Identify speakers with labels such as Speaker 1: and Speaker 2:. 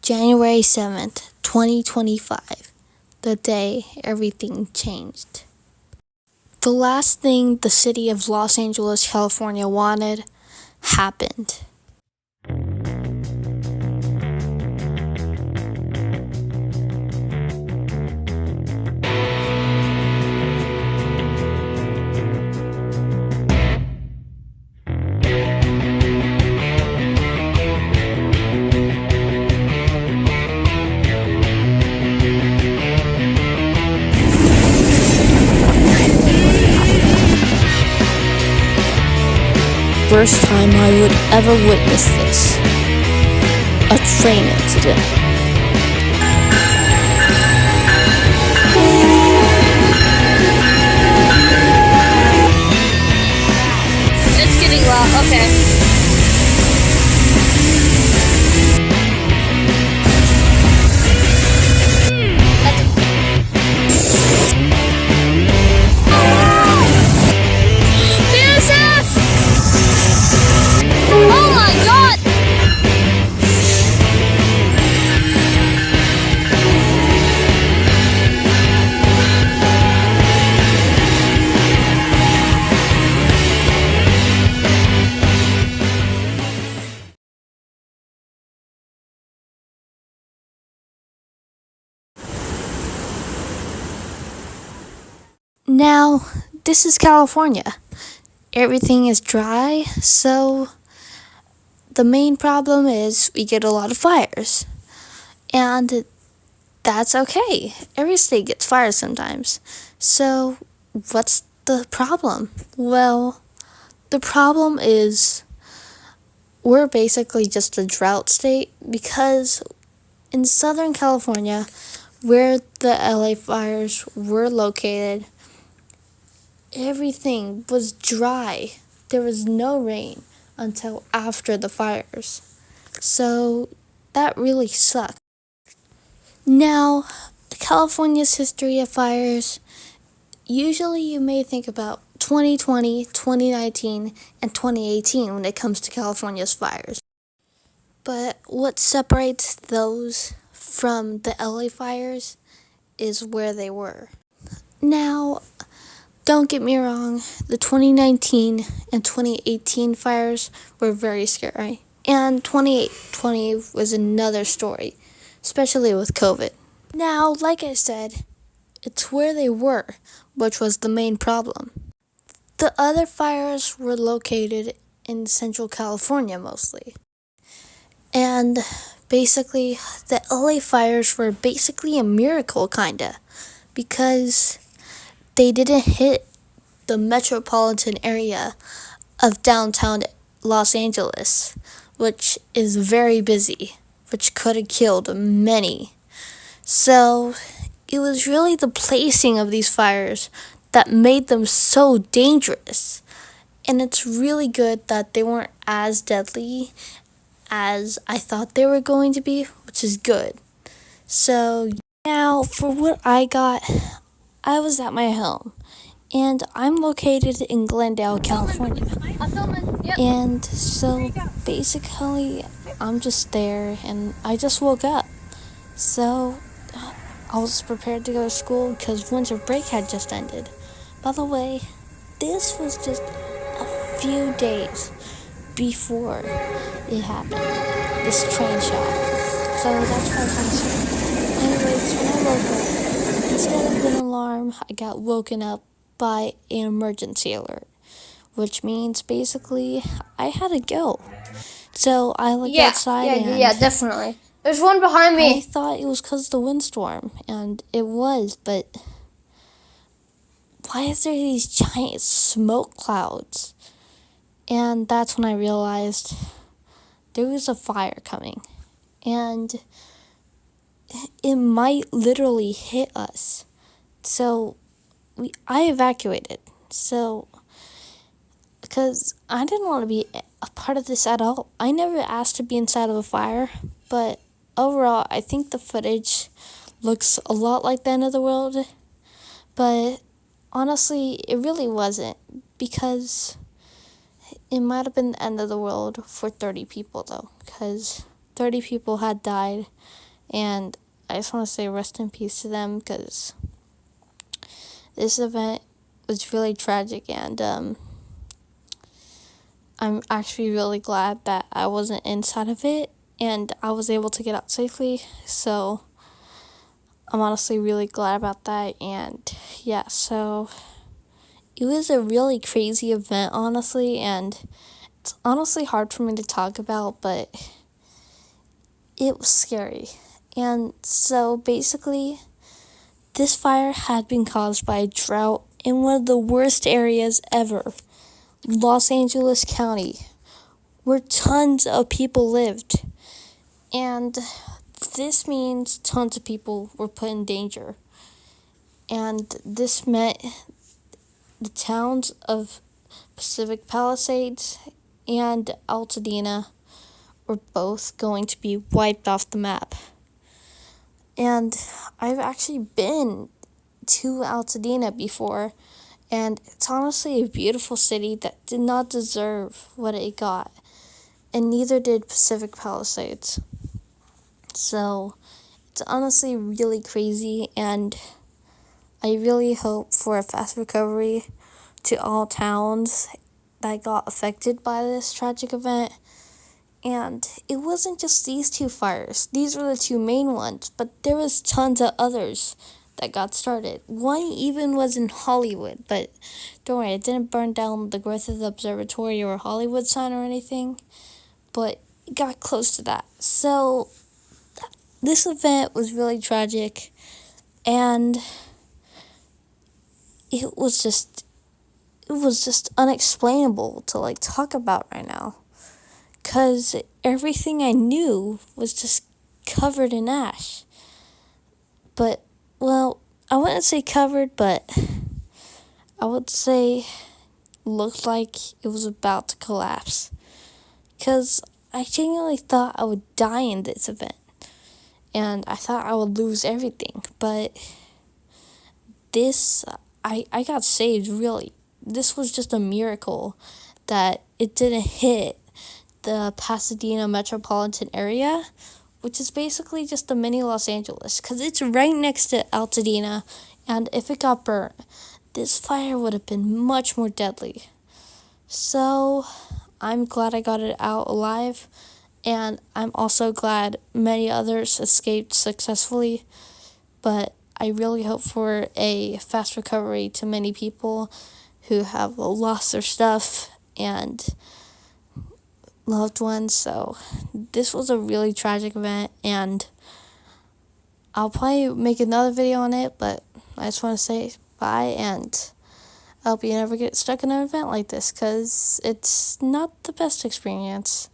Speaker 1: January 7th, 2025, the day everything changed. The last thing the city of Los Angeles, California wanted happened. First time I would ever witness this. A train incident.
Speaker 2: It's getting loud, okay. Oh my god!
Speaker 1: Now, this is California. Everything is dry, so the main problem is we get a lot of fires. And that's okay. Every state gets fires sometimes. So, what's the problem? Well, the problem is we're basically just a drought state because in Southern California, where the LA fires were located, everything was dry. There was no rain until after the fires. So that really sucked. Now, California's history of fires, usually you may think about 2020, 2019, and 2018 when it comes to California's fires. But what separates those from the LA fires is where they were. Now, don't get me wrong, the 2019 and 2018 fires were very scary. And 2020 was another story, especially with COVID. Now, like I said, it's where they were, which was the main problem. The other fires were located in Central California mostly. And basically, the LA fires were basically a miracle, kinda, because they didn't hit the metropolitan area of downtown Los Angeles, which is very busy, which could have killed many. So it was really the placing of these fires that made them so dangerous. And it's really good that they weren't as deadly as I thought they were going to be, which is good. So now for what I got, I was at my home. And I'm located in Glendale, California. And so basically, I'm just there and I just woke up. So I was prepared to go to school because winter break had just ended. By the way, this was just a few days before it happened, this train shot. So that's why I'm kind of scared. Anyways, when I woke up, instead of an alarm, I got woken up by an emergency alert, which means basically I had to go. So I looked outside and
Speaker 2: definitely. There's one behind me.
Speaker 1: I thought it was because of the windstorm, and it was, but why is there these giant smoke clouds? And that's when I realized there was a fire coming, and it might literally hit us. So I evacuated. So because I didn't want to be a part of this at all. I never asked to be inside of a fire, but overall, I think the footage looks a lot like the end of the world, but honestly, it really wasn't, because it might have been the end of the world for 30 people, though, because 30 people had died, and I just want to say rest in peace to them, because this event was really tragic, and I'm actually really glad that I wasn't inside of it and I was able to get out safely. So I'm honestly really glad about that. And yeah, so it was a really crazy event, honestly, and it's honestly hard for me to talk about, but it was scary. And so basically, this fire had been caused by a drought in one of the worst areas ever, Los Angeles County, where tons of people lived. And this means tons of people were put in danger. And this meant the towns of Pacific Palisades and Altadena were both going to be wiped off the map. And I've actually been to Altadena before, and it's honestly a beautiful city that did not deserve what it got, and neither did Pacific Palisades. So it's honestly really crazy, and I really hope for a fast recovery to all towns that got affected by this tragic event. And it wasn't just these two fires. These were the two main ones, but there was tons of others that got started. One even was in Hollywood, but don't worry, it didn't burn down the Griffith Observatory or Hollywood sign or anything, but it got close to that. So this event was really tragic, and it was just unexplainable to talk about right now, because everything I knew was just covered in ash. But, well, I wouldn't say covered, but I would say looked like it was about to collapse, because I genuinely thought I would die in this event, and I thought I would lose everything, but this, I got saved, really. This was just a miracle that it didn't hit the Pasadena metropolitan area, which is basically just a mini Los Angeles, because it's right next to Altadena, and if it got burnt, this fire would have been much more deadly. So I'm glad I got it out alive, and I'm also glad many others escaped successfully, but I really hope for a fast recovery to many people who have lost their stuff and loved ones. So this was a really tragic event, and I'll probably make another video on it, but I just want to say bye, and I hope you never get stuck in an event like this, because it's not the best experience.